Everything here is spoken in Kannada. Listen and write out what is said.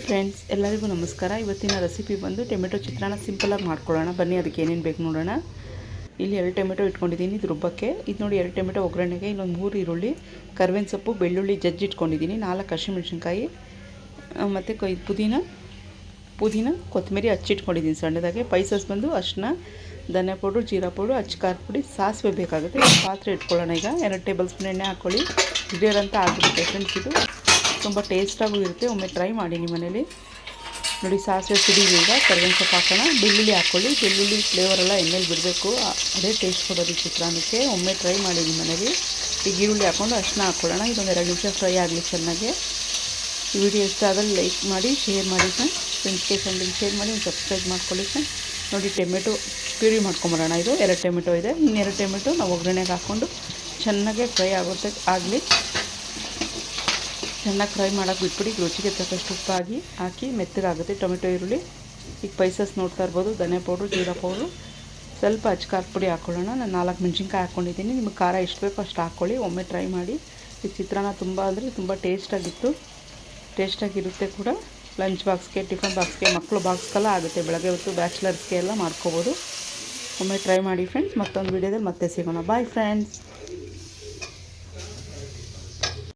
ಫ್ರೆಂಡ್ಸ್, ಎಲ್ಲರಿಗೂ ನಮಸ್ಕಾರ. ಇವತ್ತಿನ ರೆಸಿಪಿ ಬಂದು ಟೊಮೆಟೊ ಚಿತ್ರಾನ್ನ ಸಿಂಪಲಾಗಿ ಮಾಡ್ಕೊಳ್ಳೋಣ. ಬನ್ನಿ, ಅದಕ್ಕೆ ಏನೇನು ಬೇಕು ನೋಡೋಣ. ಇಲ್ಲಿ 2 ಟೊಮೆಟೊ ಇಟ್ಕೊಂಡಿದ್ದೀನಿ ಇದು ರುಬ್ಬಕ್ಕೆ. ಇದು ನೋಡಿ 2 ಟೊಮೆಟೊ ಒಗ್ಗರಣೆಗೆ, ಇನ್ನೊಂದು 3 ಈರುಳ್ಳಿ, ಕರ್ಬೇವಿನ ಸೊಪ್ಪು, ಬೆಳ್ಳುಳ್ಳಿ ಜಜ್ಜಿ ಇಟ್ಕೊಂಡಿದ್ದೀನಿ, 4 ಹಸಿಮೆಣಸಿನ್ಕಾಯಿ ಮತ್ತು ಪುದೀನ ಕೊತ್ತಂಬರಿ ಹಚ್ಚಿಟ್ಕೊಂಡಿದ್ದೀನಿ ಸಣ್ಣದಾಗೆ. ಸ್ಪೈಸಸ್ ಬಂದು ಅರಿಶಿನ, ಧನಿಯಾ ಪೌಡ್ರು, ಜೀರಾ ಪೌಡ್ರು, ಖಾರ ಪುಡಿ, ಸಾಸಿವೆ ಬೇಕಾಗುತ್ತೆ. ಪಾತ್ರೆ ಇಟ್ಕೊಳ್ಳೋಣ. ಈಗ 2 ಟೇಬಲ್ ಸ್ಪೂನ್ ಎಣ್ಣೆ ಹಾಕ್ಕೊಳ್ಳಿ. ಅಂತ ಆಗಿಬಿಡುತ್ತೆ ಫ್ರೆಂಡ್ಸ್. ಇದು ತುಂಬ ಟೇಸ್ಟಾಗೂ ಇರುತ್ತೆ. ಒಮ್ಮೆ ಟ್ರೈ ಮಾಡಿ ನಿಮ್ಮ ಮನೇಲಿ. ನೋಡಿ, ಸಾಸಿವೆ ಸಿಡಿಲಿ. ಈಗ ಕರ್ಬೇವಿನ ಸೊಪ್ಪು ಹಾಕೋಣ. ಬೆಳ್ಳುಳ್ಳಿ ಹಾಕ್ಕೊಳ್ಳಿ. ಬೆಳ್ಳುಳ್ಳಿ ಫ್ಲೇವರೆಲ್ಲ ಎಣ್ಣೆಲಿ ಬಿಡಬೇಕು, ಅದೇ ಟೇಸ್ಟ್ ಕೊಡೋದು ಚಿತ್ರಾನ್ನಕ್ಕೆ. ಒಮ್ಮೆ ಟ್ರೈ ಮಾಡಿ ನಿಮ್ಮ ಮನೇಲಿ. ಈಗ ಈರುಳ್ಳಿ ಹಾಕ್ಕೊಂಡು ಅರಿಶಿನ ಹಾಕ್ಕೊಳ್ಳೋಣ. ಇದೊಂದು 2 ನಿಮಿಷ ಫ್ರೈ ಆಗಲಿ ಚೆನ್ನಾಗಿ. ಈ ವಿಡಿಯೋ ಇಷ್ಟ ಆಗಲಿ ಲೈಕ್ ಮಾಡಿ, ಶೇರ್ ಮಾಡಿ ಫ್ರೆಂಡ್ಸ್ಗೆ ಫ್ಯಾಮಿಲಿಗೆ ಶೇರ್ ಮಾಡಿ, ಸಬ್ಸ್ಕ್ರೈಬ್ ಮಾಡ್ಕೊಳ್ಳಿ ಫ್ರೆಂಡ್ಸ್. ನೋಡಿ, ಟೊಮೆಟೊ ಪ್ಯೂರಿ ಮಾಡ್ಕೊಂಬರೋಣ. ಇದು 2 ಟೊಮೆಟೊ ಇದೆ. ಇನ್ನು 2 ಟೊಮೆಟೊ ನಾವು ಒಗ್ಗರಣೆಗೆ ಹಾಕ್ಕೊಂಡು ಚೆನ್ನಾಗೆ ಫ್ರೈ ಆಗಲಿ. ಚೆನ್ನಾಗಿ ಫ್ರೈ ಮಾಡೋಕ್ಕೆ ಬಿಟ್ಬಿಡಿ. ರುಚಿಗೆ ತಕ್ಕಷ್ಟು ಉಪ್ಪು ಹಾಕಿ ಮೆತ್ತಗಾಗುತ್ತೆ ಟೊಮೆಟೊ ಈರುಳ್ಳಿ. ಈಗ ಸ್ಪೈಸಸ್ ನೋಡ್ತಾ ಇರ್ಬೋದು. ಧನಿಯಾ ಪೌಡ್ರು, ಜೀರಾ ಪೌಡ್ರು, ಸ್ವಲ್ಪ ಖಾರ ಪುಡಿ ಹಾಕ್ಕೊಳ್ಳೋಣ. ನಾನು 4 ಮೆಣಸಿನ್ಕಾಯಿ ಹಾಕ್ಕೊಂಡಿದ್ದೀನಿ. ನಿಮಗೆ ಖಾರ ಎಷ್ಟು ಬೇಕೋ ಅಷ್ಟು ಹಾಕ್ಕೊಳ್ಳಿ. ಒಮ್ಮೆ ಟ್ರೈ ಮಾಡಿ. ಈ ಚಿತ್ರಾನ್ನ ತುಂಬ ಟೇಸ್ಟಾಗಿರುತ್ತೆ ಕೂಡ. ಲಂಚ್ ಬಾಕ್ಸ್ಗೆ, ಟಿಫನ್ ಬಾಕ್ಸ್ಗೆ, ಮಕ್ಕಳು ಬಾಕ್ಸ್ಗೆಲ್ಲ ಆಗುತ್ತೆ. ಬೆಳಗ್ಗೆ ಹೊತ್ತು ಬ್ಯಾಚುಲರ್ಸ್ಗೆ ಎಲ್ಲ ಮಾಡ್ಕೋಬೋದು. ಒಮ್ಮೆ ಟ್ರೈ ಮಾಡಿ ಫ್ರೆಂಡ್ಸ್. ಮತ್ತೊಂದು ವೀಡಿಯೋದಲ್ಲಿ ಮತ್ತೆ ಸಿಗೋಣ. Bye friends.